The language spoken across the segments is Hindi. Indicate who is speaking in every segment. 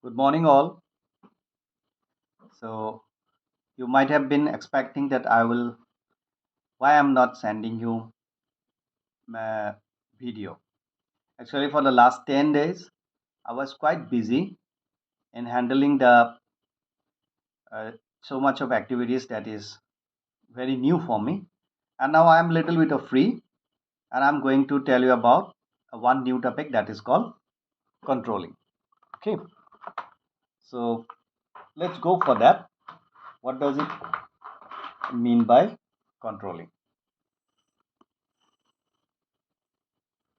Speaker 1: Good morning, all. So, you might have been expecting that why I'm not sending you my video. Actually, for the last 10 days, I was quite busy in handling the uh, so much of activities that is very new for me. And now I am little bit of free, and I'm going to tell you about one new topic that is called controlling. Okay, so let's go for that. What does it mean by controlling?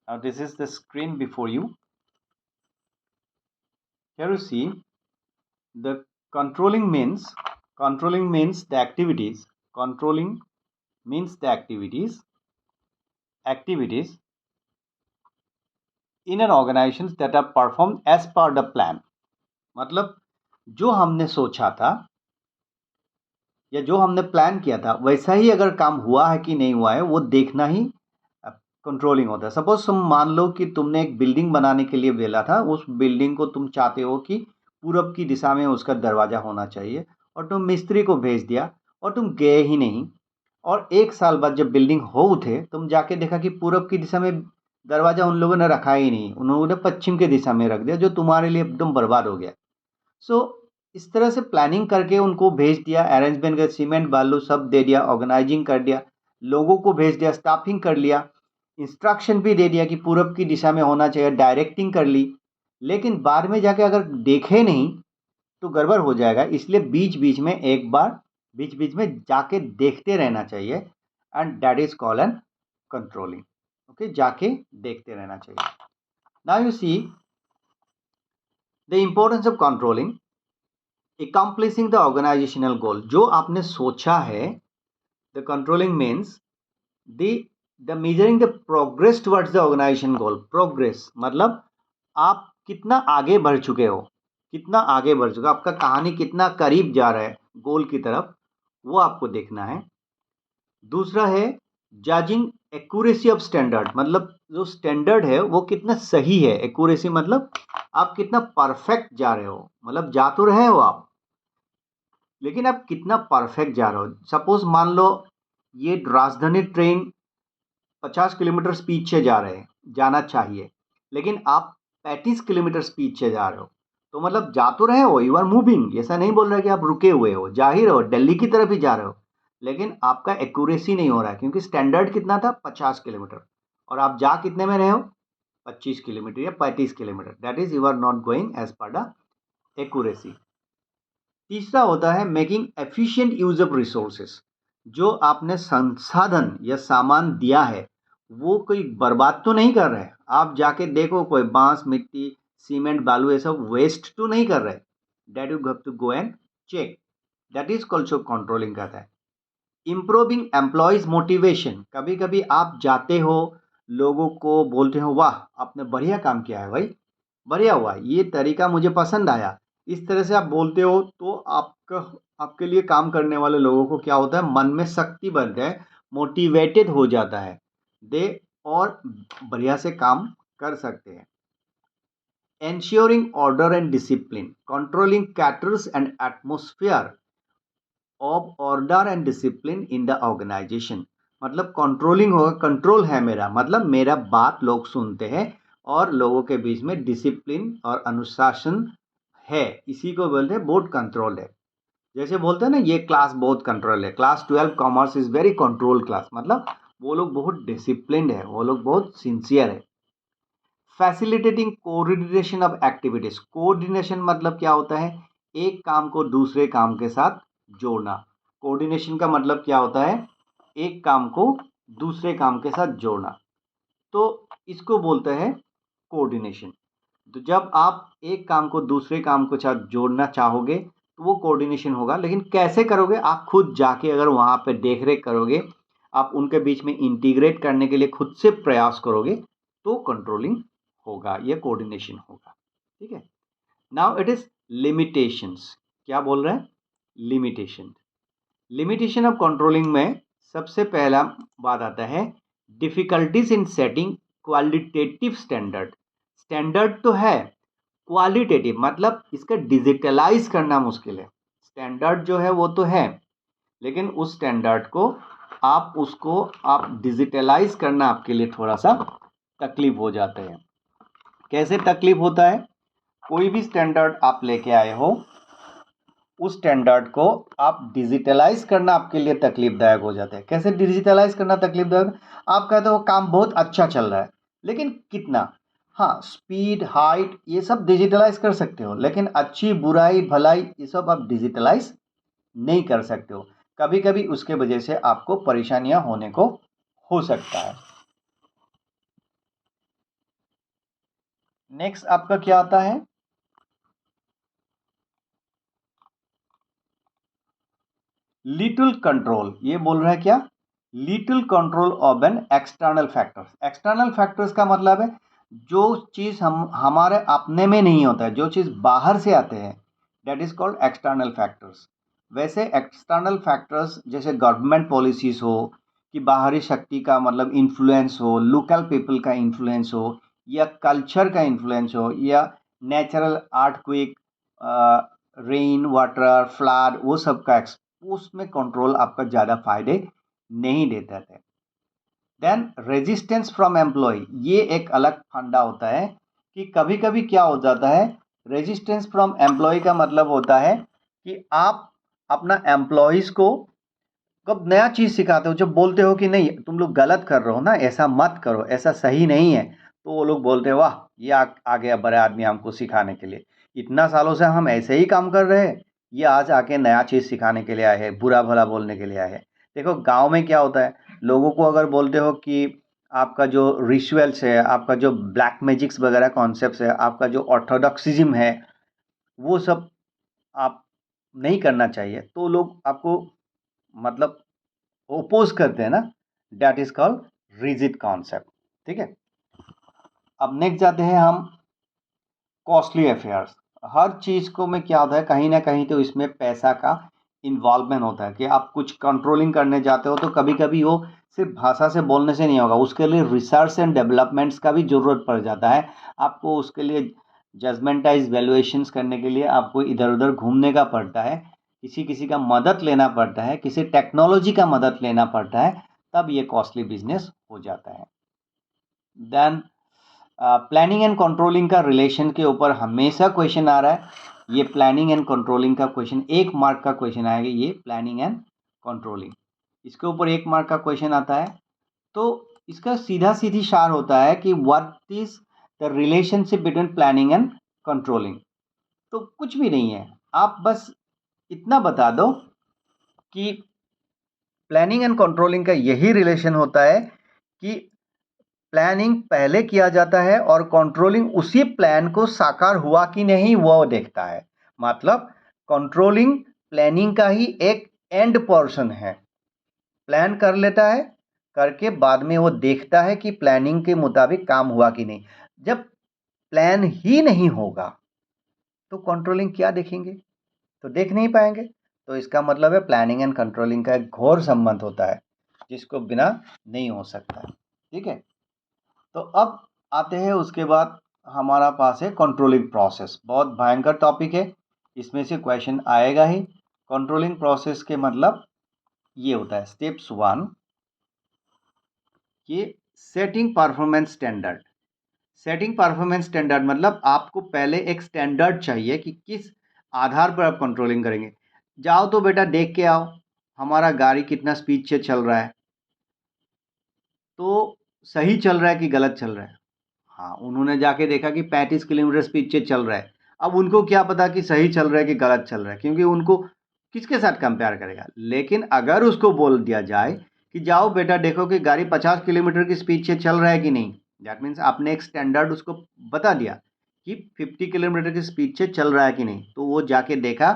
Speaker 1: Now, this is the screen before you. Here you see the controlling means the activities. Controlling means the activities in an organization that are performed as per the plan. मतलब जो हमने सोचा था या जो हमने प्लान किया था वैसा ही अगर काम हुआ है कि नहीं हुआ है वो देखना ही कंट्रोलिंग होता है। सपोज तुम मान लो कि तुमने एक बिल्डिंग बनाने के लिए बोला था, उस बिल्डिंग को तुम चाहते हो कि पूरब की दिशा में उसका दरवाजा होना चाहिए, और तुम मिस्त्री को भेज दिया और तुम गए ही नहीं। और 1 साल बाद जब बिल्डिंग हो उठे तुम जाके देखा कि पूरब की दिशा में दरवाजा उन लोगों ने रखा ही नहीं, उन्होंने पश्चिम की दिशा में रख दिया, जो तुम्हारे लिए एकदम बर्बाद हो गया। सो इस तरह से प्लानिंग करके उनको भेज दिया, अरेंजमेंट कर सीमेंट बालू सब दे दिया, ऑर्गेनाइजिंग कर दिया, लोगों को भेज दिया, स्टाफिंग कर लिया, इंस्ट्रक्शन भी दे दिया कि पूरब की दिशा में होना चाहिए, डायरेक्टिंग कर ली, लेकिन बाद में जाके अगर देखे नहीं तो गड़बड़ हो जाएगा। इसलिए बीच बीच में एक बार बीच बीच में जाके देखते रहना चाहिए, and that is called an controlling. Okay, जाके देखते रहना चाहिए। Now you see the importance of controlling accomplishing the organizational goal। जो आपने सोचा है, the controlling means the measuring the progress towards the organization goal। progress मतलब आप कितना आगे बढ़ चुके हो, कितना आगे बढ़ चुका, आपका कहानी कितना करीब जा रहा है गोल की तरफ, वो आपको देखना है। दूसरा है जजिंग एक्यूरेसी ऑफ स्टैंडर्ड, मतलब जो स्टैंडर्ड है वो कितना सही है। एक्यूरेसी मतलब आप कितना परफेक्ट जा रहे हो, मतलब जा तो रहे हो आप, लेकिन आप कितना परफेक्ट जा रहे हो। सपोज मान लो ये राजधानी ट्रेन 50 किलोमीटर स्पीड से जा रहे हैं, जाना चाहिए, लेकिन आप 35 किलोमीटर स्पीड से जा रहे हो, तो मतलब जा तो रहे हो, यू आर मूविंग, ऐसा नहीं बोल रहा कि आप रुके हुए हो, जा ही रहे हो, दिल्ली की तरफ ही जा रहे हो, लेकिन आपका एक्यूरेसी नहीं हो रहा है क्योंकि स्टैंडर्ड कितना था 50 किलोमीटर, और आप जा कितने में रहे हो 25 किलोमीटर या 35 kilometre, that is you are not going as per the accuracy. तीसरा होता है making efficient use of resources. जो आपने संसाधन या सामान दिया है वो कोई बर्बाद तो नहीं कर रहे हैं। आप जाके देखो कोई बांस मिट्टी सीमेंट बालू ये सब वेस्ट तो नहीं कर रहे, that you have to go and check, that is also controlling कहता है। इम्प्रूविंग एम्प्लॉयज मोटिवेशन, कभी कभी आप जाते हो लोगों को बोलते हो वाह आपने बढ़िया काम किया है भाई, बढ़िया हुआ, ये तरीका मुझे पसंद आया, इस तरह से आप बोलते हो तो आपका आपके लिए काम करने वाले लोगों को क्या होता है, मन में शक्ति बनता है, मोटिवेटेड हो जाता है, दे और बढ़िया से काम कर सकते हैं। ensuring order and discipline, controlling caters and atmosphere of order and discipline in the organization. मतलब कंट्रोलिंग होगा, कंट्रोल है मेरा, मतलब मेरा बात लोग सुनते हैं और लोगों के बीच में डिसिप्लिन और अनुशासन है, इसी को बोलते हैं बोर्ड कंट्रोल है। जैसे बोलते हैं ना ये क्लास बहुत कंट्रोल है, class 12 commerce is very control class, मतलब वो लोग बहुत डिसिप्लिन है, वो लोग बहुत सिंसियर है। Facilitating coordination of activities, coordination मतलब क्या होता है, एक काम को दूसरे काम के साथ जोड़ना। कोऑर्डिनेशन का मतलब क्या होता है, एक काम को दूसरे काम के साथ जोड़ना, तो इसको बोलते हैं कोऑर्डिनेशन। तो जब आप एक काम को दूसरे काम के साथ जोड़ना चाहोगे तो वो कोऑर्डिनेशन होगा, लेकिन कैसे करोगे, आप खुद जाके अगर वहाँ पे देख रेख करोगे, आप उनके बीच में इंटीग्रेट करने के लिए खुद से प्रयास करोगे तो कंट्रोलिंग होगा, ये कोऑर्डिनेशन होगा। ठीक है, नाउ इट इज लिमिटेशंस। क्या बोल रहे हैं, लिमिटेशन। लिमिटेशन ऑफ कंट्रोलिंग में सबसे पहला बात आता है difficulties in setting qualitative standard. Standard तो है, क्वालिटेटिव मतलब इसका डिजिटलाइज करना मुश्किल है। स्टैंडर्ड जो है वो तो है, लेकिन उस स्टैंडर्ड को आप डिजिटलाइज करना आपके लिए थोड़ा सा तकलीफ हो जाते हैं। कैसे तकलीफ होता है? कोई भी स्टैंडर्ड आप लेके आए हो, उस स्टैंडर्ड को आप डिजिटलाइज करना आपके लिए तकलीफदायक हो जाता है। कैसे डिजिटलाइज करना तकलीफदायक? आप कहते हो काम बहुत अच्छा चल रहा है, लेकिन कितना? हाँ, स्पीड, हाइट, ये सब डिजिटलाइज कर सकते हो, लेकिन अच्छी बुराई भलाई ये सब आप डिजिटलाइज नहीं कर सकते हो। कभी कभी उसके वजह से आपको परेशानियां होने को हो सकता है। नेक्स्ट आपका क्या आता है? Little control. ये बोल रहा है क्या? Little control of an external factors. External factors का मतलब है जो चीज हम हमारे अपने में नहीं होता है, जो चीज बाहर से आते हैं, that is called external factors. वैसे एक्सटर्नल फैक्टर्स जैसे गवर्नमेंट पॉलिसीज हो, कि बाहरी शक्ति का मतलब इन्फ्लुएंस हो, लोकल पीपल का इन्फ्लुएंस हो, या कल्चर का इन्फ्लुएंस हो, या natural earthquake, rain water, flood, वो सब का उसमें कंट्रोल आपका ज़्यादा फायदे नहीं देता है। देन रेजिस्टेंस फ्रॉम एम्प्लॉय, ये एक अलग फंडा होता है कि कभी कभी क्या हो जाता है। रेजिस्टेंस फ्रॉम एम्प्लॉय का मतलब होता है कि आप अपना एम्प्लॉयज़ को कब नया चीज़ सिखाते हो, जब बोलते हो कि नहीं तुम लोग गलत कर रहे हो ना, ऐसा मत करो, ऐसा सही नहीं है, तो वो लोग बोलते हैं वाह ये आ गया बड़े आदमी हमको सिखाने के लिए, इतना सालों से हम ऐसे ही काम कर रहे हैं, ये आज आके नया चीज़ सिखाने के लिए आए हैं, बुरा भला बोलने के लिए आए हैं। देखो गांव में क्या होता है, लोगों को अगर बोलते हो कि आपका जो रिचुअल्स है, आपका जो ब्लैक मैजिक्स वगैरह कॉन्सेप्ट है, आपका जो ऑर्थोडॉक्सिज्म है, वो सब आप नहीं करना चाहिए, तो लोग आपको मतलब ओपोज करते हैं ना, that is called rigid concept. ठीक है, अब नेक्स्ट जाते हैं हम कॉस्टली अफेयर्स। हर चीज़ को में क्या होता है, कहीं ना कहीं तो इसमें पैसा का इन्वॉल्वमेंट होता है कि आप कुछ कंट्रोलिंग करने जाते हो, तो कभी कभी वो सिर्फ भाषा से बोलने से नहीं होगा, उसके लिए रिसर्च एंड डेवलपमेंट्स का भी ज़रूरत पड़ जाता है। आपको उसके लिए जजमेंटाइज वैल्यूएशंस करने के लिए आपको इधर उधर घूमने का पड़ता है, किसी किसी का मदद लेना पड़ता है, किसी टेक्नोलॉजी का मदद लेना पड़ता है, तब ये कॉस्टली बिजनेस हो जाता है। देन प्लानिंग एंड कंट्रोलिंग का रिलेशन के ऊपर हमेशा क्वेश्चन आ रहा है। ये प्लानिंग एंड कंट्रोलिंग का क्वेश्चन 1 मार्क का क्वेश्चन आएगा, ये प्लानिंग एंड कंट्रोलिंग, इसके ऊपर 1 मार्क का क्वेश्चन आता है। तो इसका सीधा सीधी सार होता है कि what is the relationship between planning and controlling. तो कुछ भी नहीं है, आप बस इतना बता दो कि प्लानिंग एंड कंट्रोलिंग का यही रिलेशन होता है कि प्लानिंग पहले किया जाता है और कंट्रोलिंग उसी प्लान को साकार हुआ कि नहीं वो देखता है। मतलब कंट्रोलिंग प्लानिंग का ही एक एंड पोर्शन है। प्लान कर लेता है, करके बाद में वो देखता है कि प्लानिंग के मुताबिक काम हुआ कि नहीं। जब प्लान ही नहीं होगा तो कंट्रोलिंग क्या देखेंगे, तो देख नहीं पाएंगे। तो इसका मतलब है प्लानिंग एंड कंट्रोलिंग का एक घोर संबंध होता है, जिसको बिना नहीं हो सकता। ठीक है, तो अब आते हैं उसके बाद हमारा पास है कंट्रोलिंग प्रोसेस। बहुत भयंकर टॉपिक है, इसमें से क्वेश्चन आएगा ही। कंट्रोलिंग प्रोसेस के मतलब ये होता है स्टेप्स 1 कि setting performance standard. Setting performance standard मतलब आपको पहले एक स्टैंडर्ड चाहिए कि किस आधार पर आप कंट्रोलिंग करेंगे। जाओ तो बेटा देख के आओ हमारा गाड़ी कितना स्पीड से चल रहा है, तो सही चल रहा है कि गलत चल रहा है। हाँ, उन्होंने जाके देखा कि 35 किलोमीटर स्पीड से चल रहा है। अब उनको क्या पता कि सही चल रहा है कि गलत चल रहा है, क्योंकि उनको किसके साथ कंपेयर करेगा। लेकिन अगर उसको बोल दिया जाए कि जाओ बेटा देखो कि गाड़ी 50 किलोमीटर की स्पीड से चल रहा है कि नहीं, दैट मीन्स आपने एक स्टैंडर्ड उसको बता दिया कि 50 किलोमीटर की स्पीड से चल रहा है कि नहीं, तो वो जाके देखा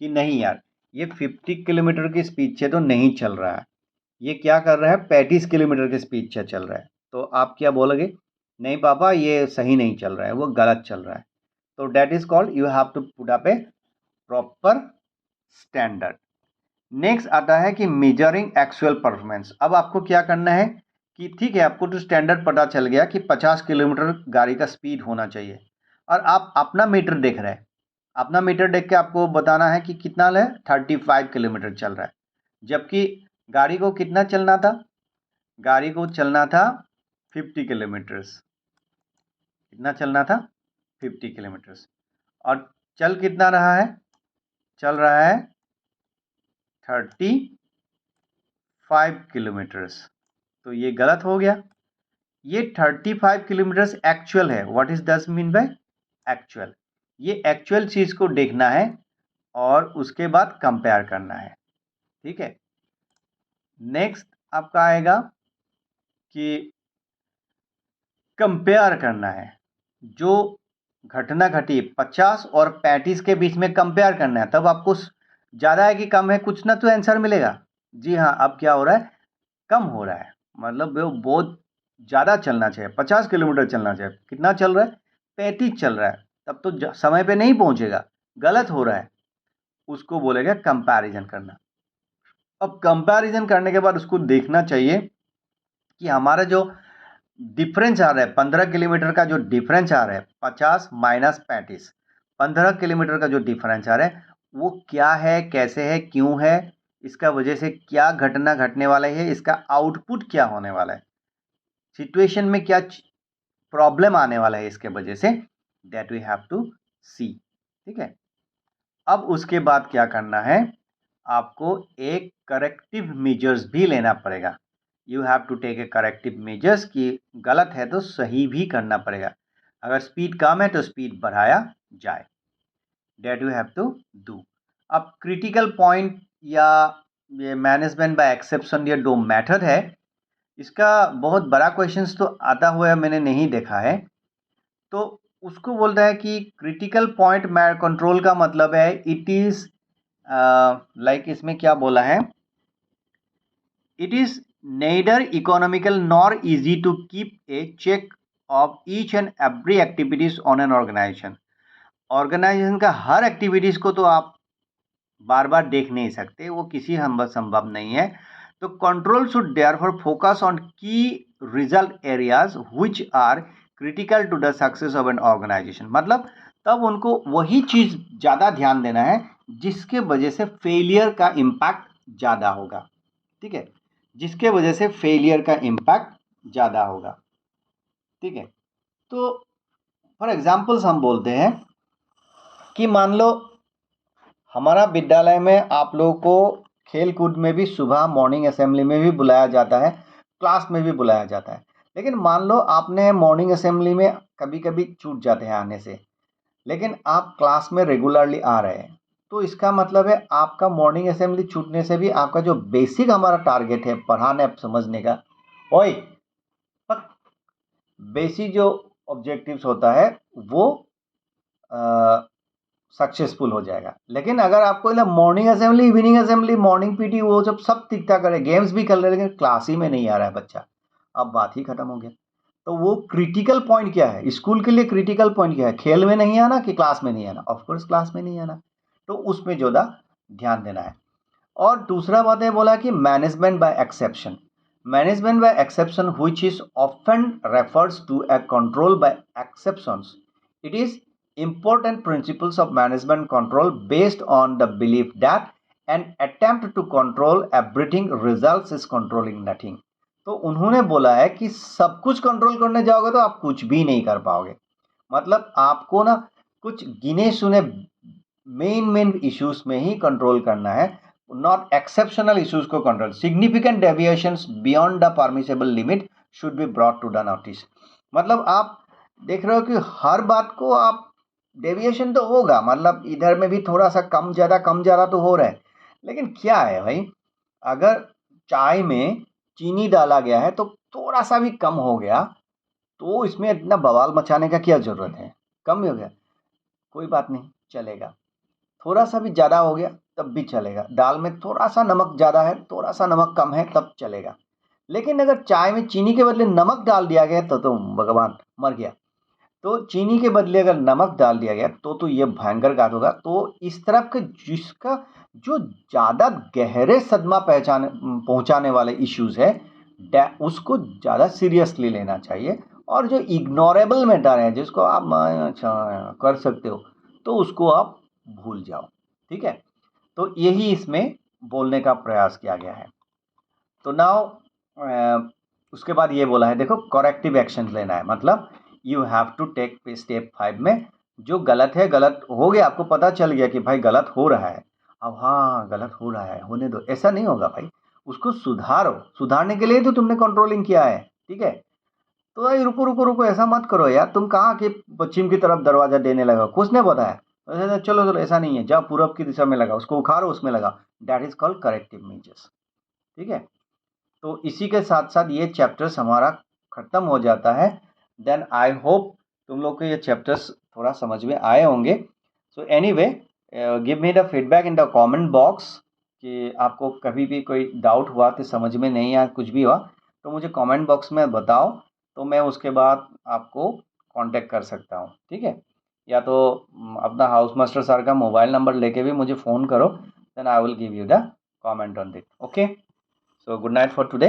Speaker 1: कि नहीं यार, ये 50 किलोमीटर की स्पीड से तो नहीं चल रहा है, ये क्या कर रहा है 35 किलोमीटर की स्पीड से चल रहा है। तो आप क्या बोलोगे, नहीं पापा ये सही नहीं चल रहा है, वो गलत चल रहा है। तो that is called you have to put up a proper standard. Next आता है कि मेजरिंग एक्चुअल परफॉर्मेंस। अब आपको क्या करना है कि ठीक है आपको तो स्टैंडर्ड पता चल गया कि 50 किलोमीटर गाड़ी का स्पीड होना चाहिए। और आप अपना मीटर देख रहे हैं, अपना मीटर देख के आपको बताना है कि कितना है, 35 किलोमीटर चल रहा है, जबकि गाड़ी को कितना चलना था, गाड़ी को चलना था 50 किलोमीटर्स। कितना चलना था, 50 किलोमीटर्स। और चल कितना रहा है, चल रहा है 35 किलोमीटर्स। तो ये गलत हो गया। ये 35 किलोमीटर्स एक्चुअल है। व्हाट इज दस मीन बाय एक्चुअल? ये एक्चुअल चीज को देखना है और उसके बाद कंपेयर करना है। ठीक है, नेक्स्ट आपका आएगा कि कंपेयर करना है। जो घटना घटी 50 और 35 के बीच में कंपेयर करना है, तब आपको ज़्यादा है कि कम है कुछ ना तो आंसर मिलेगा। जी हाँ, अब क्या हो रहा है, कम हो रहा है, मतलब वो बहुत ज़्यादा चलना चाहिए, 50 किलोमीटर चलना चाहिए। कितना चल रहा है, 35 चल रहा है, तब तो समय पे नहीं पहुंचेगा, गलत हो रहा है, उसको बोलेगा कंपैरिजन करना। अब कंपैरिजन करने के बाद उसको देखना चाहिए कि हमारा जो डिफरेंस आ रहा है, 15 किलोमीटर का जो डिफरेंस आ रहा है, 50 माइनस 35, 15 किलोमीटर का जो डिफरेंस आ रहा है वो क्या है, कैसे है, क्यों है, इसका वजह से क्या घटना घटने वाला है, इसका आउटपुट क्या होने वाला है, सिचुएशन में क्या प्रॉब्लम आने वाला है इसके वजह से, दैट वी हैव टू सी। ठीक है, अब उसके बाद क्या करना है, आपको एक करेक्टिव मेजर्स भी लेना पड़ेगा। You have to take a corrective measures कि गलत है तो सही भी करना पड़ेगा। अगर स्पीड कम है तो स्पीड बढ़ाया जाए, that you have to do. अब क्रिटिकल पॉइंट या ये मैनेजमेंट बाय एक्सेप्शन, ये दो मेथड है। इसका बहुत बड़ा क्वेश्चंस तो आता हुआ मैंने नहीं देखा है। तो उसको बोल रहा है कि क्रिटिकल पॉइंट कंट्रोल का मतलब है इट इज लाइक, इसमें क्या बोला है, it is neither economical nor easy to keep a check of each and every activities on an organization। Organization का हर एक्टिविटीज को तो आप बार बार देख नहीं सकते, वो किसी हम संभव नहीं है। तो control should therefore focus on key result areas which are critical to the success of an organization. मतलब तब उनको वही चीज ज्यादा ध्यान देना है जिसके वजह से फेलियर का इम्पैक्ट ज्यादा होगा। ठीक है, जिसके वजह से फेलियर का इम्पैक्ट ज़्यादा होगा। ठीक है, तो फॉर एग्जाम्पल्स हम बोलते हैं कि मान लो हमारा विद्यालय में आप लोगों को खेल कूद में भी सुबह मॉर्निंग असेंबली में भी बुलाया जाता है, क्लास में भी बुलाया जाता है। लेकिन मान लो आपने मॉर्निंग असेंबली में कभी कभी छूट जाते हैं आने से, लेकिन आप क्लास में रेगुलरली आ रहे हैं, तो इसका मतलब है आपका मॉर्निंग असेंबली छूटने से भी आपका जो बेसिक हमारा टारगेट है पढ़ाने समझने का, ओए बेसिक जो ऑब्जेक्टिव्स होता है वो सक्सेसफुल हो जाएगा। लेकिन अगर आपको morning assembly, evening assembly, morning PT वो सब ठीक ठाक करे, गेम्स भी कर रहे, लेकिन क्लास ही में नहीं आ रहा है बच्चा, अब बात ही खत्म हो गया। तो वो क्रिटिकल पॉइंट क्या है, स्कूल के लिए क्रिटिकल पॉइंट क्या है, खेल में नहीं आना कि क्लास में नहीं आना? ऑफकोर्स क्लास में नहीं आना, तो उसमें ज़्यादा ध्यान देना है। और दूसरा बात है बोला कि management by exception. Management by exception which is often refers to a control by exceptions. It is important principles of management control based on the belief that an attempt to control everything results is controlling nothing। तो उन्होंने बोला है कि सब कुछ कंट्रोल करने जाओगे तो आप कुछ भी नहीं कर पाओगे। मतलब आपको ना कुछ गिने सुने मेन इश्यूज में ही कंट्रोल करना है, नॉट एक्सेप्शनल इश्यूज को control. Significant deviations beyond the permissible limit should be brought to the notice. मतलब आप देख रहे हो कि हर बात को आप, डेविएशन तो होगा, मतलब इधर में भी थोड़ा सा कम ज़्यादा तो हो रहा है, लेकिन क्या है भाई, अगर चाय में चीनी डाला गया है तो थोड़ा सा भी कम हो गया तो इसमें इतना बवाल मचाने का क्या ज़रूरत है, कम हो गया कोई बात नहीं चलेगा, थोड़ा सा भी ज़्यादा हो गया तब भी चलेगा, दाल में थोड़ा सा नमक ज़्यादा है, थोड़ा सा नमक कम है तब चलेगा। लेकिन अगर चाय में चीनी के बदले नमक डाल दिया गया तो भगवान मर गया। तो चीनी के बदले अगर नमक डाल दिया गया तो ये भयंकर घात होगा। तो इस तरफ के जिसका जो ज़्यादा गहरे सदमा पहुंचाने वाले इश्यूज है उसको ज़्यादा सीरियसली लेना चाहिए और जो इग्नोरेबल मैटर है जिसको आप अच्छा कर सकते हो तो उसको आप भूल जाओ। ठीक है, तो यही इसमें बोलने का प्रयास किया गया है। तो नाउ उसके बाद ये बोला है, देखो करेक्टिव एक्शन लेना है, मतलब you have to take step 5 में जो गलत है, गलत हो गया, आपको पता चल गया कि भाई गलत हो रहा है, अब हाँ गलत हो रहा है होने दो, ऐसा नहीं होगा भाई, उसको सुधारो, सुधारने के लिए तो तुमने कंट्रोलिंग किया है। ठीक है, तो भाई रुको रुको रुको, ऐसा मत करो यार, तुम कहाँ के पश्चिम की तरफ दरवाजा देने लगा, कुछ नहीं पता है, चलो चलो ऐसा नहीं है, जाओ पूरब की दिशा में लगा, उसको उखाड़ो उसमें लगा, that is called corrective measures. ठीक है, तो इसी के साथ साथ ये चैप्टर्स हमारा खत्म हो जाता है। देन आई होप तुम लोग को ये चैप्टर्स थोड़ा समझ में आए होंगे। So anyway, give me the feedback in the comment box कि आपको कभी भी कोई डाउट हुआ कि समझ में नहीं आया, कुछ भी हुआ तो मुझे कमेंट बॉक्स में बताओ, तो मैं उसके बाद आपको कांटेक्ट कर सकता हूँ। ठीक है, या तो अपना हाउस मास्टर सर का मोबाइल नंबर लेके भी मुझे फ़ोन करो, then I will give you the comment on that. Okay, so good night for today.